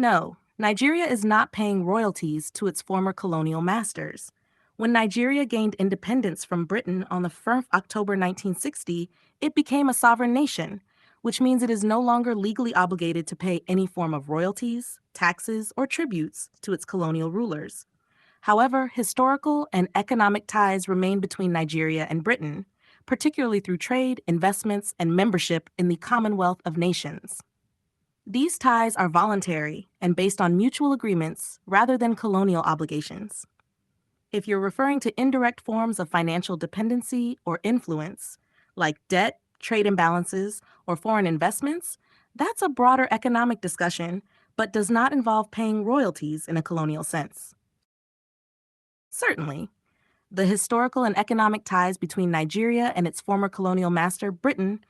No, Nigeria is not paying royalties to its former colonial masters. When Nigeria gained independence from Britain on the 1st October 1960, it became a sovereign nation, which means it is no longer legally obligated to pay any form of royalties, taxes, or tributes to its colonial rulers. However, historical and economic ties remain between Nigeria and Britain, particularly through trade, investments, and membership in the Commonwealth of Nations. These ties are voluntary and based on mutual agreements rather than colonial obligations. If you're referring to indirect forms of financial dependency or influence, like debt, trade imbalances, or foreign investments, that's a broader economic discussion, but does not involve paying royalties in a colonial sense. Certainly, the historical and economic ties between Nigeria and its former colonial master, Britain,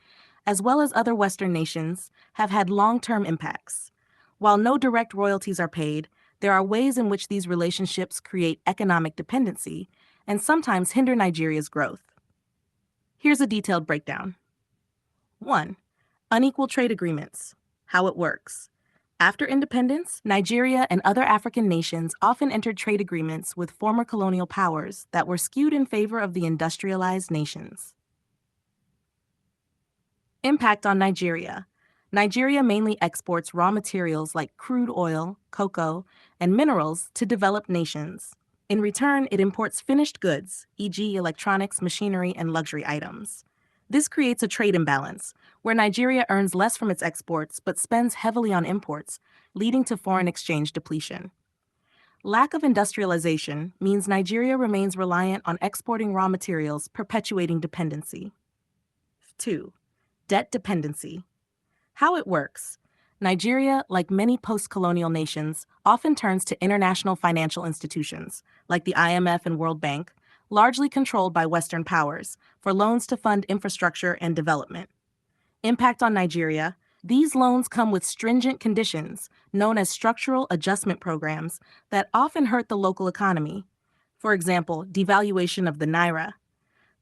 as well as other Western nations, have had long-term impacts. While no direct royalties are paid, there are ways in which these relationships create economic dependency and sometimes hinder Nigeria's growth. Here's a detailed breakdown. 1. Unequal trade agreements. How it works. After independence, Nigeria and other African nations often entered trade agreements with former colonial powers that were skewed in favor of the industrialized nations. Impact on Nigeria. Nigeria mainly exports raw materials like crude oil, cocoa, and minerals to developed nations. In return, it imports finished goods, e.g., electronics, machinery, and luxury items. This creates a trade imbalance, where Nigeria earns less from its exports but spends heavily on imports, leading to foreign exchange depletion. Lack of industrialization means Nigeria remains reliant on exporting raw materials, perpetuating dependency. 2. Debt dependency. How it works. Nigeria, like many post-colonial nations, often turns to international financial institutions, like the IMF and World Bank, largely controlled by Western powers, for loans to fund infrastructure and development. Impact on Nigeria. These loans come with stringent conditions, known as structural adjustment programs, that often hurt the local economy. For example, devaluation of the naira,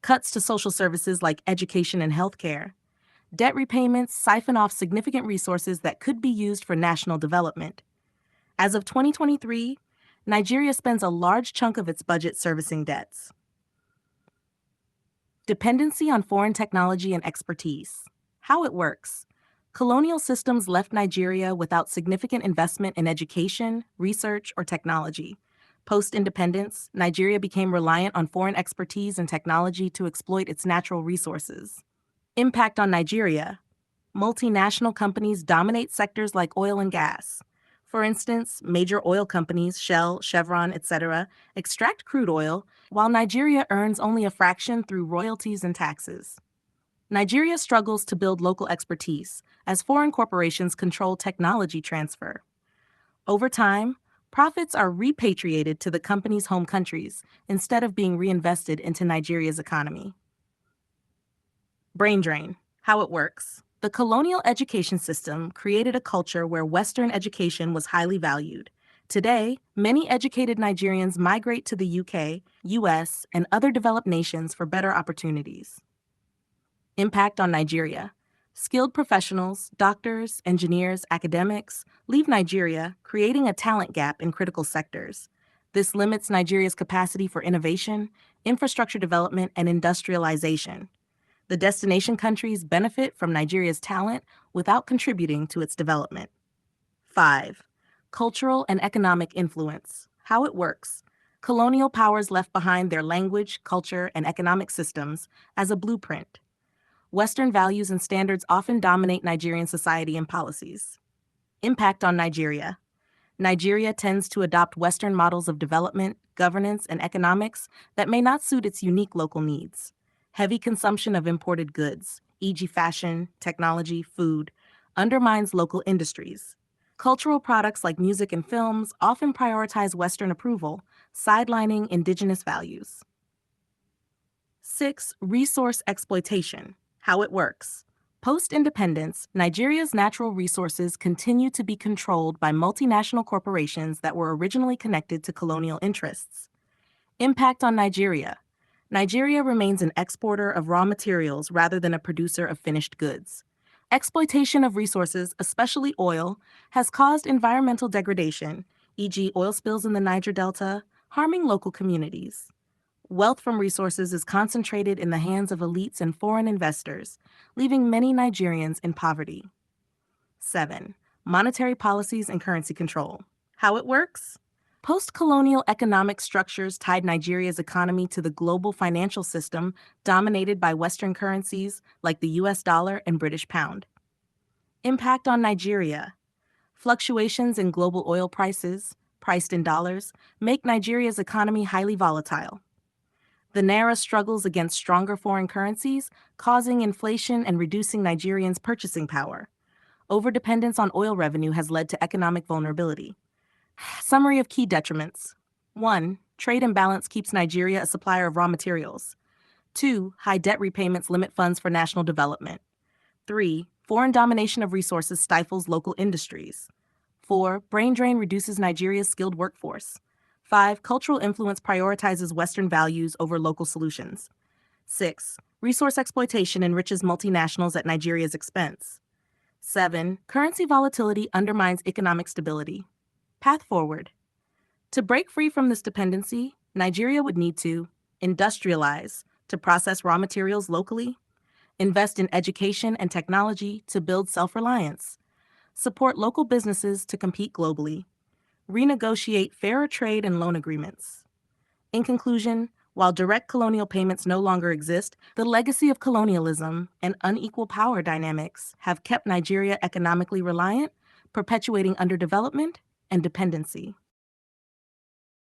cuts to social services like education and healthcare. Debt repayments siphon off significant resources that could be used for national development. As of 2023, Nigeria spends a large chunk of its budget servicing debts. Dependency on foreign technology and expertise. How it works. Colonial systems left Nigeria without significant investment in education, research, or technology. Post-independence, Nigeria became reliant on foreign expertise and technology to exploit its natural resources. Impact on Nigeria. Multinational companies dominate sectors like oil and gas. For instance, major oil companies, Shell, Chevron, etc., extract crude oil, while Nigeria earns only a fraction through royalties and taxes. Nigeria struggles to build local expertise, as foreign corporations control technology transfer. Over time, profits are repatriated to the company's home countries instead of being reinvested into Nigeria's economy. Brain drain. How it works. The colonial education system created a culture where Western education was highly valued. Today, many educated Nigerians migrate to the UK, US, and other developed nations for better opportunities. Impact on Nigeria. Skilled professionals, doctors, engineers, academics leave Nigeria, creating a talent gap in critical sectors. This limits Nigeria's capacity for innovation, infrastructure development, and industrialization. The destination countries benefit from Nigeria's talent without contributing to its development. 5. Cultural and economic influence. How it works. Colonial powers left behind their language, culture, and economic systems as a blueprint. Western values and standards often dominate Nigerian society and policies. Impact on Nigeria. Nigeria tends to adopt Western models of development, governance, and economics that may not suit its unique local needs. Heavy consumption of imported goods, e.g. fashion, technology, food, undermines local industries. Cultural products like music and films often prioritize Western approval, sidelining indigenous values. 6. Resource exploitation. How it works. Post-independence, Nigeria's natural resources continue to be controlled by multinational corporations that were originally connected to colonial interests. Impact on Nigeria. Nigeria remains an exporter of raw materials rather than a producer of finished goods. Exploitation of resources, especially oil, has caused environmental degradation, e.g., oil spills in the Niger Delta, harming local communities. Wealth from resources is concentrated in the hands of elites and foreign investors, leaving many Nigerians in poverty. 7. Monetary policies and currency control. How it works? Post colonial economic structures tied Nigeria's economy to the global financial system dominated by Western currencies like the US dollar and British pound. Impact on Nigeria. Fluctuations in global oil prices, priced in dollars, make Nigeria's economy highly volatile. The naira struggles against stronger foreign currencies, causing inflation and reducing Nigerians' purchasing power. Overdependence on oil revenue has led to economic vulnerability. Summary of key detriments. 1. Trade imbalance keeps Nigeria a supplier of raw materials. 2. High debt repayments limit funds for national development. 3. Foreign domination of resources stifles local industries. 4. Brain drain reduces Nigeria's skilled workforce. 5. Cultural influence prioritizes Western values over local solutions. 6. Resource exploitation enriches multinationals at Nigeria's expense. 7. Currency volatility undermines economic stability. Path forward. To break free from this dependency, Nigeria would need to industrialize to process raw materials locally, invest in education and technology to build self-reliance, support local businesses to compete globally, renegotiate fairer trade and loan agreements. In conclusion, while direct colonial payments no longer exist, the legacy of colonialism and unequal power dynamics have kept Nigeria economically reliant, perpetuating underdevelopment and dependency.